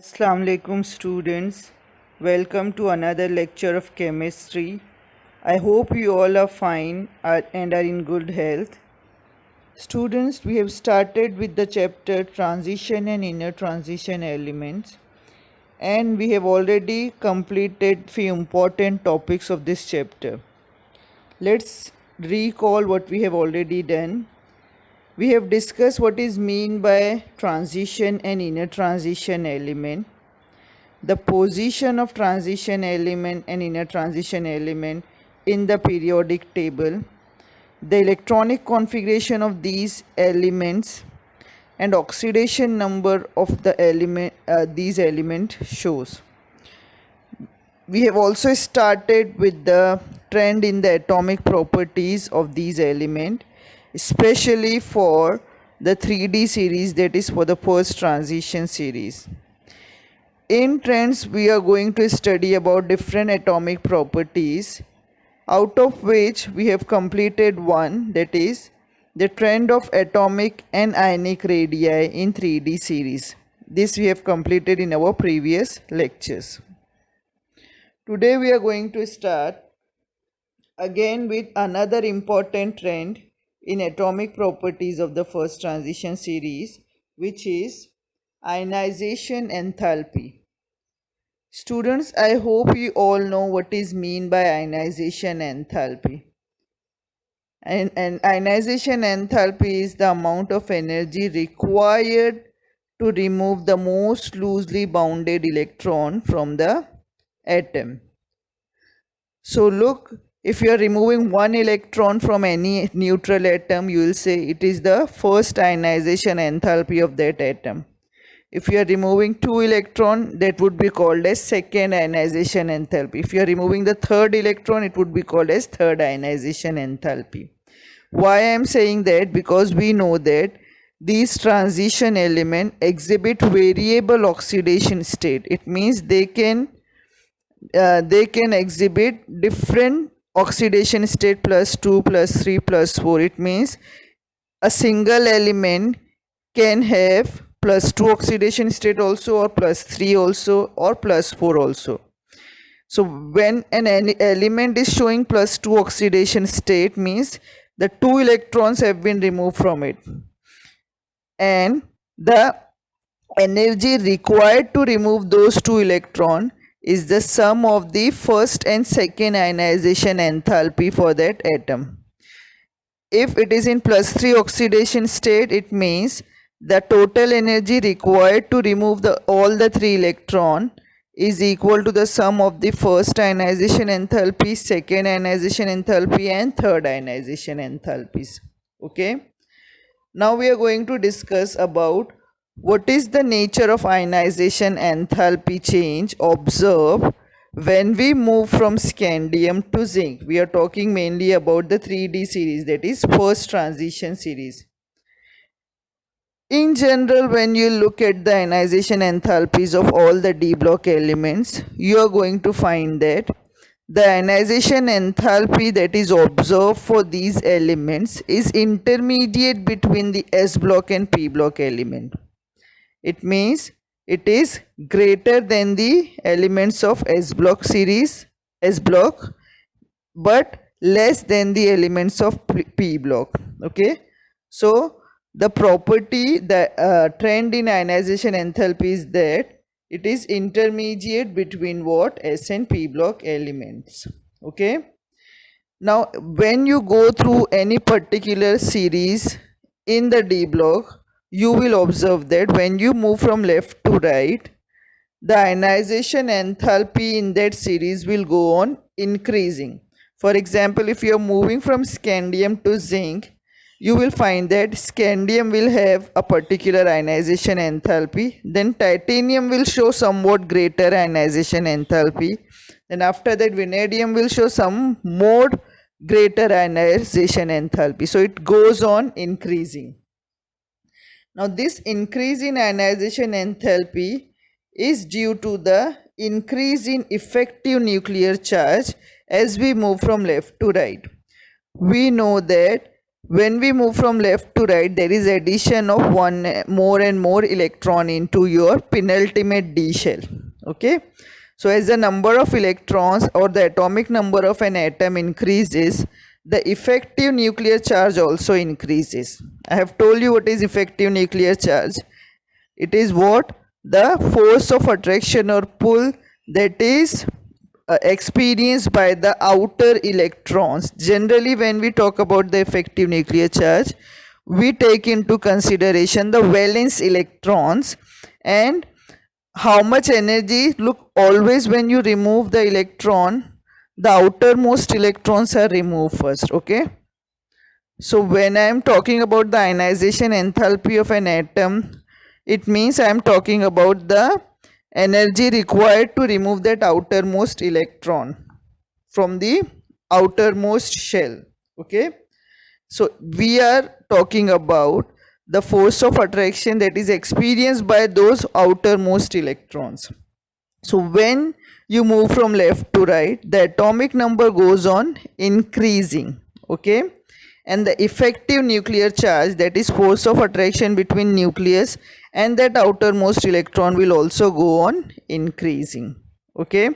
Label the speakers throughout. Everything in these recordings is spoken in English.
Speaker 1: Assalamu alaikum students. Welcome to another lecture of chemistry. I hope you all are fine and are in good health. Students, we have started with the chapter transition and inner transition elements, and we have already completed few important topics of this chapter. Let's recall what we have already done. We have discussed what is mean by transition and inner transition element, the position of transition element and inner transition element in the periodic table, the electronic configuration of these elements, and oxidation number of the these element shows. We have also started with the trend in the atomic properties of these elements, especially for the 3D series, that is for the first transition series. In trends, we are going to study about different atomic properties, out of which we have completed one, that is the trend of atomic and ionic radii in 3D series. This we have completed in our previous lectures. Today we are going to start again with another important trend in atomic properties of the first transition series, which is ionization enthalpy. Students, I hope you all know what is mean by ionization enthalpy. And ionization enthalpy is the amount of energy required to remove the most loosely bounded electron from the atom. So look, if you are removing one electron from any neutral atom, you will say it is the first ionization enthalpy of that atom. If you are removing two electron, that would be called as second ionization enthalpy. If you are removing the third electron, it would be called as third ionization enthalpy. Why I am saying that? Because we know that these transition elements exhibit variable oxidation state. It means they can exhibit different oxidation state, +2, +3, +4. It means a single element can have +2 oxidation state also, or +3 also, or +4 also. So when an element is showing +2 oxidation state, means the two electrons have been removed from it, and the energy required to remove those two electrons is the sum of the first and second ionization enthalpy for that atom. If it is in +3 oxidation state, it means the total energy required to remove all the three electrons is equal to the sum of the first ionization enthalpy, second ionization enthalpy, and third ionization enthalpies. Okay. Now we are going to discuss about what is the nature of ionization enthalpy change observed when we move from scandium to zinc. We are talking mainly about the 3D series, that is first transition series. In general, when you look at the ionization enthalpies of all the d block elements, you are going to find that the ionization enthalpy that is observed for these elements is intermediate between the s block and p block element. It means it is greater than the elements of s block series, s block, but less than the elements of p block. Okay, so the property, the trend in ionization enthalpy is that it is intermediate between what, s and p block elements. Okay, now when you go through any particular series in the d block, you will observe that when you move from left to right, the ionization enthalpy in that series will go on increasing. For example, if you are moving from scandium to zinc, you will find that scandium will have a particular ionization enthalpy, then titanium will show somewhat greater ionization enthalpy, then after that vanadium will show some more greater ionization enthalpy. So it goes on increasing. Now this increase in ionization enthalpy is due to the increase in effective nuclear charge as we move from left to right. We know that When we move from left to right, there is addition of one more and more electron into your penultimate d shell. Okay, so as the number of electrons or the atomic number of an atom increases, the effective nuclear charge also increases. I have told you what is effective nuclear charge. It is what? The force of attraction or pull that is experienced by the outer electrons. Generally, when we talk about the effective nuclear charge, we take into consideration the valence electrons and how much energy. Look, always when you remove the electron, the outermost electrons are removed first. Okay, so when I am talking about the ionization enthalpy of an atom, it means I am talking about the energy required to remove that outermost electron from the outermost shell. Okay, so we are talking about the force of attraction that is experienced by those outermost electrons. So when you move from left to right, the atomic number goes on increasing. Okay, and the effective nuclear charge, that is force of attraction between nucleus and that outermost electron, will also go on increasing. Okay,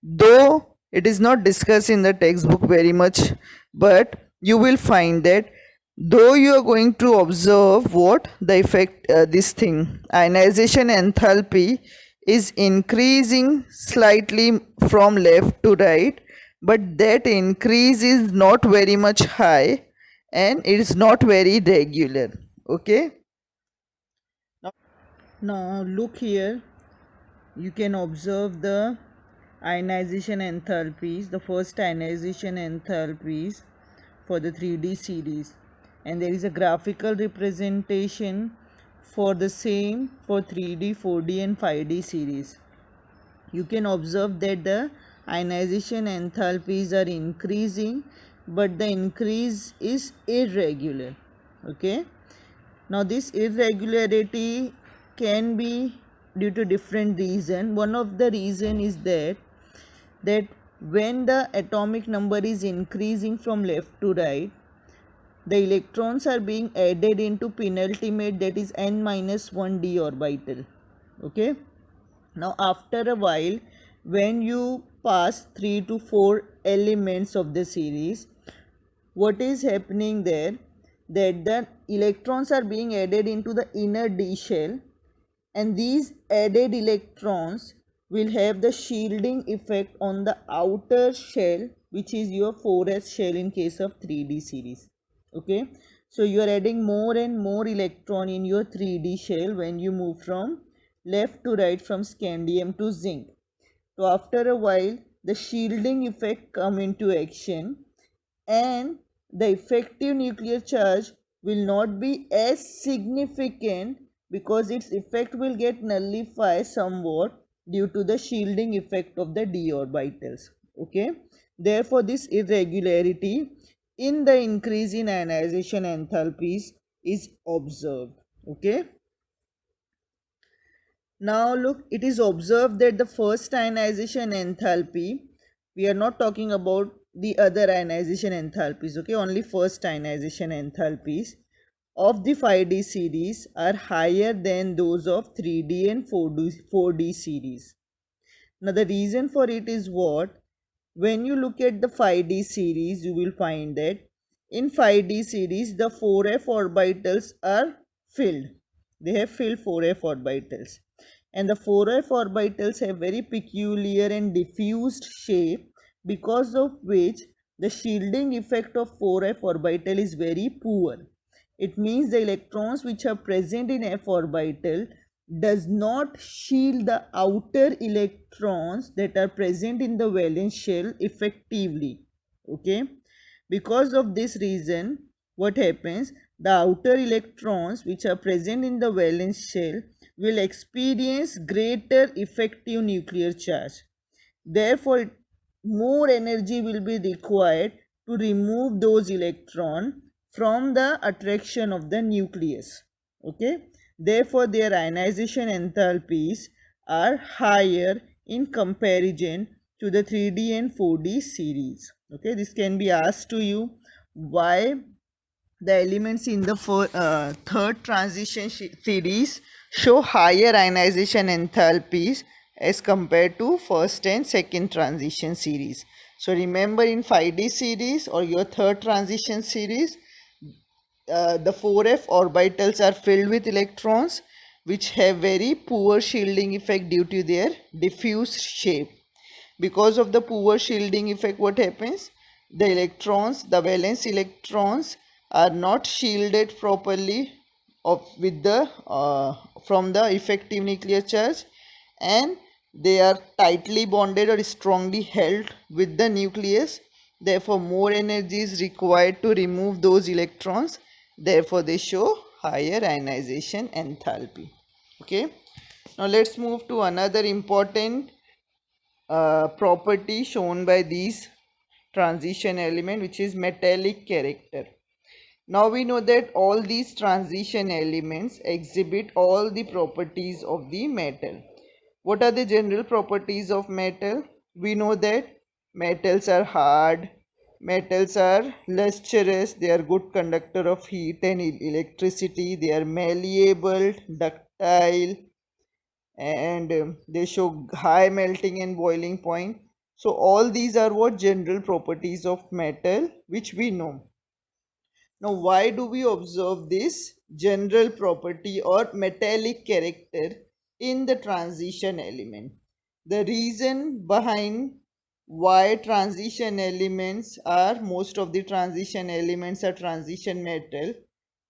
Speaker 1: though it is not discussed in the textbook very much, but you will find that though you are going to observe what the effect, this thing ionization enthalpy is increasing slightly from left to right, but that increase is not very much high and it is not very regular. Okay, now look here, you can observe the ionization enthalpies, the first ionization enthalpies for the 3D series, and there is a graphical representation for the same for 3D, 4D and 5D series. You can observe that the ionization enthalpies are increasing, but the increase is irregular. Okay, now this irregularity can be due to different reason. One of the reason is that when the atomic number is increasing from left to right, the electrons are being added into penultimate, that is n minus 1 d orbital. Okay, now after a while, when you pass 3 to 4 elements of the series, what is happening there, that the electrons are being added into the inner d shell, and these added electrons will have the shielding effect on the outer shell, which is your 4s shell in case of 3D series. Okay, so you are adding more and more electron in your 3D shell when you move from left to right, from scandium to zinc. So after a while, the shielding effect come into action, and the effective nuclear charge will not be as significant because its effect will get nullified somewhat due to the shielding effect of the d orbitals. Okay, therefore this irregularity in the increase in ionization enthalpies is observed. Okay, now look, it is observed that the first ionization enthalpy, we are not talking about the other ionization enthalpies, okay, only first ionization enthalpies of the 5D series are higher than those of 3D and 4D series. Now the reason for it is what? When you look at the 5D series, you will find that in 5D series the 4f orbitals are filled. They have filled 4f orbitals, and the 4f orbitals have very peculiar and diffused shape, because of which the shielding effect of 4f orbital is very poor. It means the electrons which are present in f orbital does not shield the outer electrons that are present in the valence shell effectively. Okay, because of this reason, what happens, the outer electrons which are present in the valence shell will experience greater effective nuclear charge. Therefore, more energy will be required to remove those electrons from the attraction of the nucleus. Okay, therefore their ionization enthalpies are higher in comparison to the 3D and 4D series. Okay, this can be asked to you, why the elements in the third transition series show higher ionization enthalpies as compared to first and second transition series. So remember, in 5D series or your third transition series, the 4f orbitals are filled with electrons which have very poor shielding effect due to their diffuse shape. Because of the poor shielding effect, what happens? The electrons, the valence electrons, are not shielded properly with the from the effective nuclear charge, and they are tightly bonded or strongly held with the nucleus. Therefore, more energy is required to remove those electrons. Therefore, they show higher ionization enthalpy. Okay. Now let's move to another important property shown by these transition element, which is metallic character. Now we know that all these transition elements exhibit all the properties of the metal. What are the general properties of metal? We know that metals are hard, metals are lustrous, they are good conductor of heat and electricity, they are malleable, ductile, and they show high melting and boiling point. So all these are what general properties of metal which we know. Now why do we observe this general property or metallic character in the transition element? The reason behind why transition elements are most of the transition elements are transition metal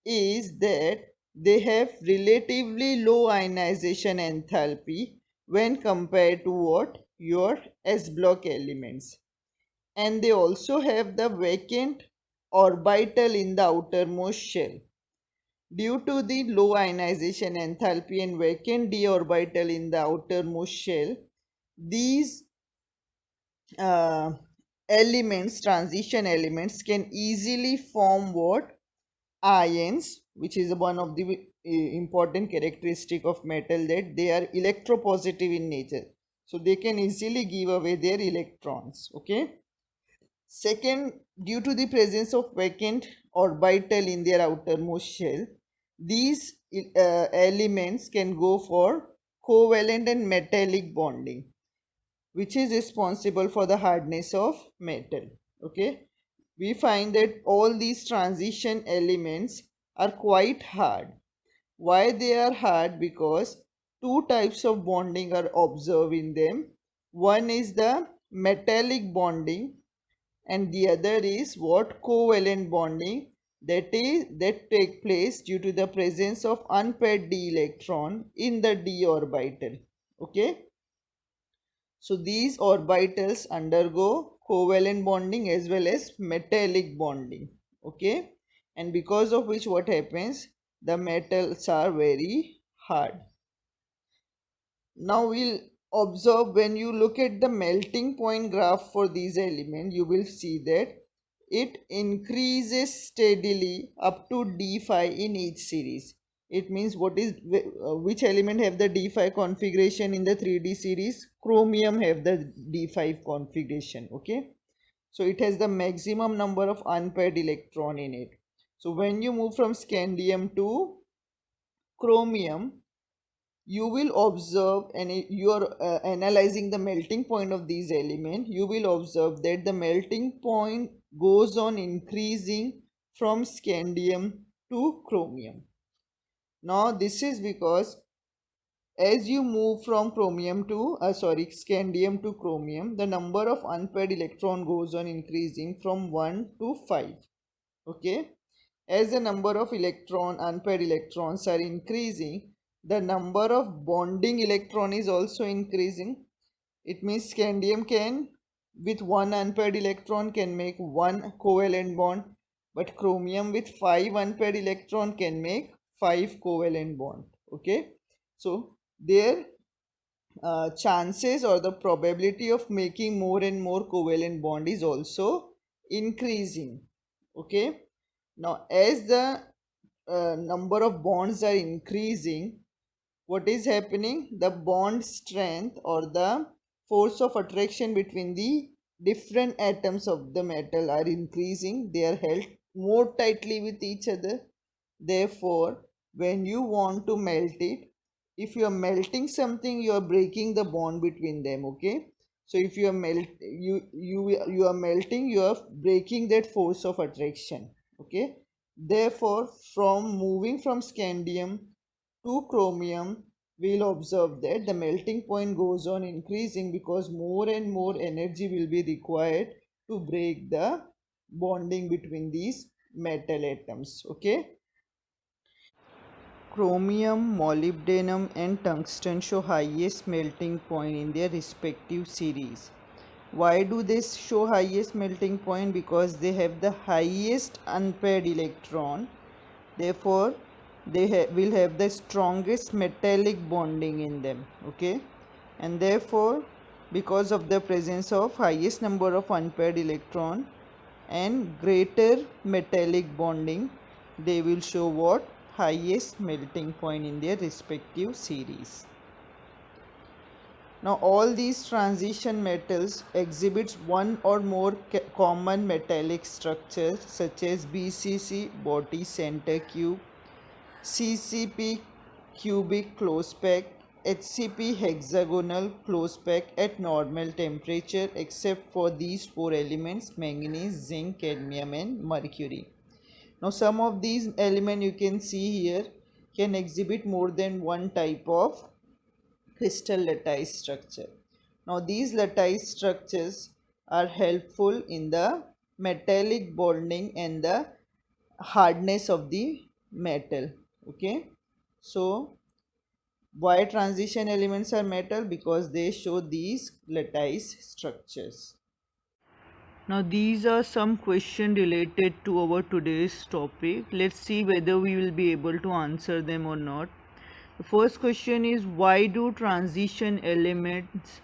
Speaker 1: is that they have relatively low ionization enthalpy when compared to what your S block elements, and they also have the vacant orbital in the outermost shell. Due to the low ionization enthalpy and vacant d orbital in the outermost shell, these uh, elements, transition elements, can easily form what? Ions, which is one of the important characteristic of metal, that they are electropositive in nature, so they can easily give away their electrons. Okay. Second, due to the presence of vacant orbital in their outermost shell, these elements can go for covalent and metallic bonding, which is responsible for the hardness of metal. Okay. We find that all these transition elements are quite hard. Why they are hard? Because two types of bonding are observed in them. One is the metallic bonding and the other is what? Covalent bonding, that take place due to the presence of unpaired d electron in the d orbital. Okay. So these orbitals undergo covalent bonding as well as metallic bonding. Okay. And because of which what happens? The metals are very hard. Now we'll observe, when you look at the melting point graph for these elements, you will see that it increases steadily up to D5 in each series. It means what is which element have the D5 configuration in the 3D series? Chromium have the D5 configuration. Okay. So it has the maximum number of unpaired electron in it. So when you move from scandium to chromium, you will observe, and you are analyzing the melting point of these elements, you will observe that the melting point goes on increasing from scandium to chromium. Now this is because as you move from chromium to scandium to chromium, the number of unpaired electron goes on increasing from 1 to 5. Okay. As the number of unpaired electrons are increasing, the number of bonding electron is also increasing. It means scandium can, with one unpaired electron, can make one covalent bond, but chromium with 5 unpaired electron can make 5 covalent bond. Okay. So their chances or the probability of making more and more covalent bond is also increasing. Okay. Now as the number of bonds are increasing, what is happening? The bond strength or the force of attraction between the different atoms of the metal are increasing. They are held more tightly with each other. Therefore, when you want to melt it, if you are melting something, you are breaking the bond between them. Okay, so if you are you are melting, you are breaking that force of attraction. Okay, therefore, from moving from scandium to chromium, we'll observe that the melting point goes on increasing because more and more energy will be required to break the bonding between these metal atoms. Okay, chromium, molybdenum, and tungsten show highest melting point in their respective series. Why do they show highest melting point? Because they have the highest unpaired electron. Therefore, they will have the strongest metallic bonding in them. Okay, and therefore, because of the presence of highest number of unpaired electron and greater metallic bonding, they will show what? Highest melting point in their respective series. Now all these transition metals exhibits one or more common metallic structures such as BCC, body center cube, CCP cubic close pack, HCP hexagonal close pack at normal temperature except for these four elements: manganese, zinc, cadmium and mercury. Now some of these elements you can see here can exhibit more than one type of crystal lattice structure. Now these lattice structures are helpful in the metallic bonding and the hardness of the metal. Okay, so why transition elements are metal? Because they show these lattice structures. Now these are some questions related to our today's topic. Let's see whether we will be able to answer them or not. The first question is, why do transition elements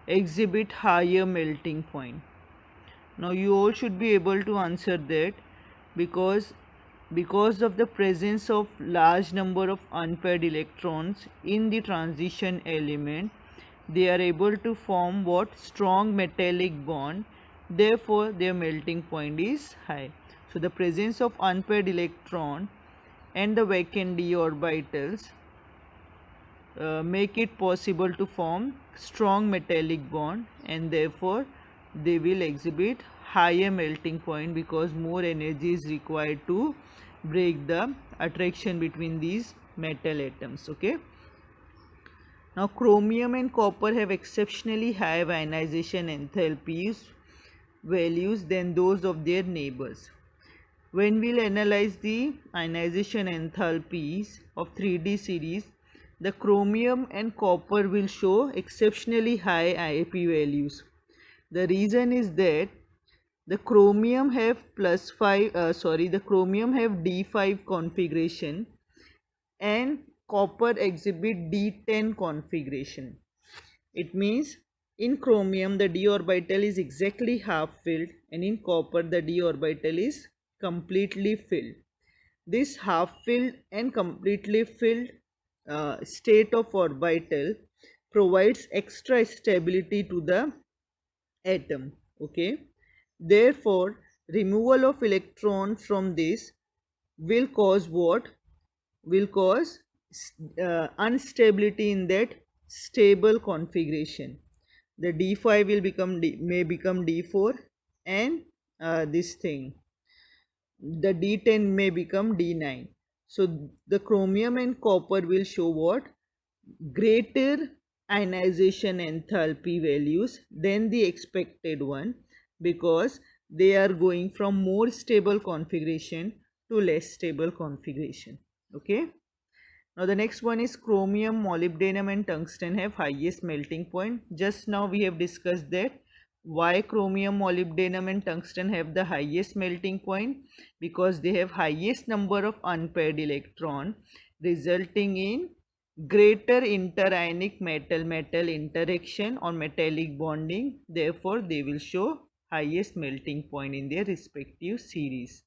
Speaker 1: exhibit higher melting point? Now you all should be able to answer that because of the presence of large number of unpaired electrons in the transition element, they are able to form what? Strong metallic bond. Therefore their melting point is high. So the presence of unpaired electron and the vacant d orbitals make it possible to form strong metallic bond, and therefore they will exhibit higher melting point because more energy is required to break the attraction between these metal atoms. Okay, now chromium and copper have exceptionally high ionization enthalpies values than those of their neighbors. When we'll analyze the ionization enthalpies of 3D series, the chromium and copper will show exceptionally high IAP values. The reason is that the chromium have the chromium have D5 configuration and copper exhibit D10 configuration. It means in chromium the d orbital is exactly half filled and in copper the d orbital is completely filled. This half filled and completely filled state of orbital provides extra stability to the atom. Okay, therefore removal of electron from this will cause what? Will cause instability in that stable configuration. The d5 will may become d4, and this thing, the d10 may become d9. So the chromium and copper will show what? Greater ionization enthalpy values than the expected one, because they are going from more stable configuration to less stable configuration. Okay, now the next one is chromium, molybdenum and tungsten have highest melting point. Just now we have discussed that why chromium, molybdenum and tungsten have the highest melting point, because they have highest number of unpaired electron, resulting in greater interionic metal-metal interaction or metallic bonding. Therefore they will show highest melting point in their respective series.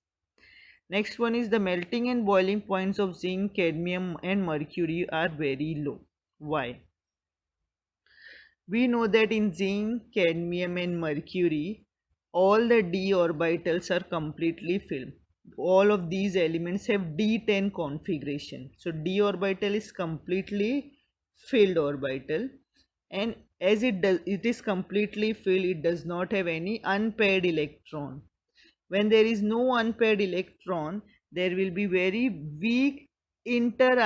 Speaker 1: Next one is the melting and boiling points of zinc, cadmium and mercury are very low. Why? We know that in zinc, cadmium and mercury, all the d orbitals are completely filled. all of these elements have d10 configuration. So d orbital is completely filled orbital, and as it is completely filled, it does not have any unpaired electron. When there is no unpaired electron, there will be very weak inter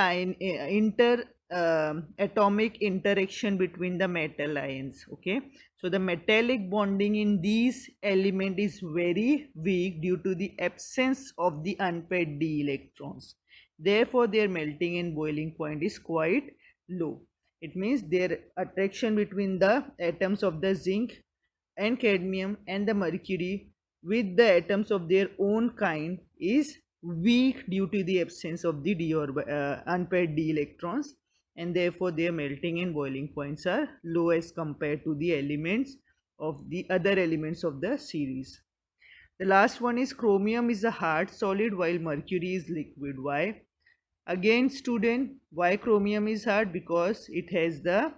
Speaker 1: atomic interaction between the metal ions. Okay, so the metallic bonding in these element is very weak due to the absence of the unpaired d electrons. Therefore their melting and boiling point is quite low. It means their attraction between the atoms of the zinc and cadmium and the mercury with the atoms of their own kind is weak due to the absence of the unpaired d electrons, and therefore their melting and boiling points are low as compared to the elements of the other elements of the series. The last one is chromium is a hard solid while mercury is liquid. Why? Again student, why chromium is hard? Because it has the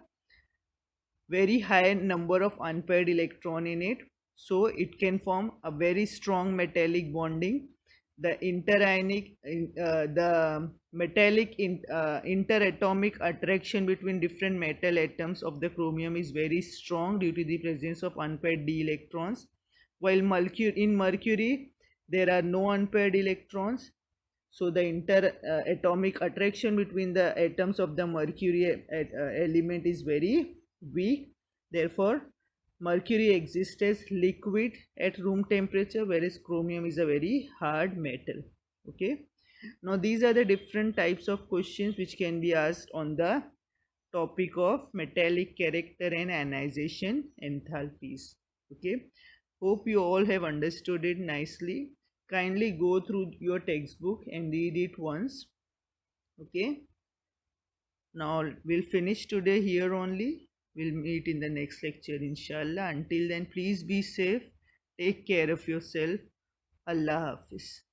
Speaker 1: very high number of unpaired electron in it, so it can form a very strong metallic bonding. The interatomic attraction between different metal atoms of the chromium is very strong due to the presence of unpaired d electrons, while in mercury there are no unpaired electrons, so the interatomic attraction between the atoms of the mercury element is very weak. Therefore mercury exists as liquid at room temperature, whereas chromium is a very hard metal. Okay, now these are the different types of questions which can be asked on the topic of metallic character and ionization enthalpies. Okay, hope you all have understood it nicely. Kindly go through your textbook and read it once. Okay, now we'll finish today here only. We'll meet in the next lecture inshallah. Until then, please be safe, take care of yourself. Allah Hafiz.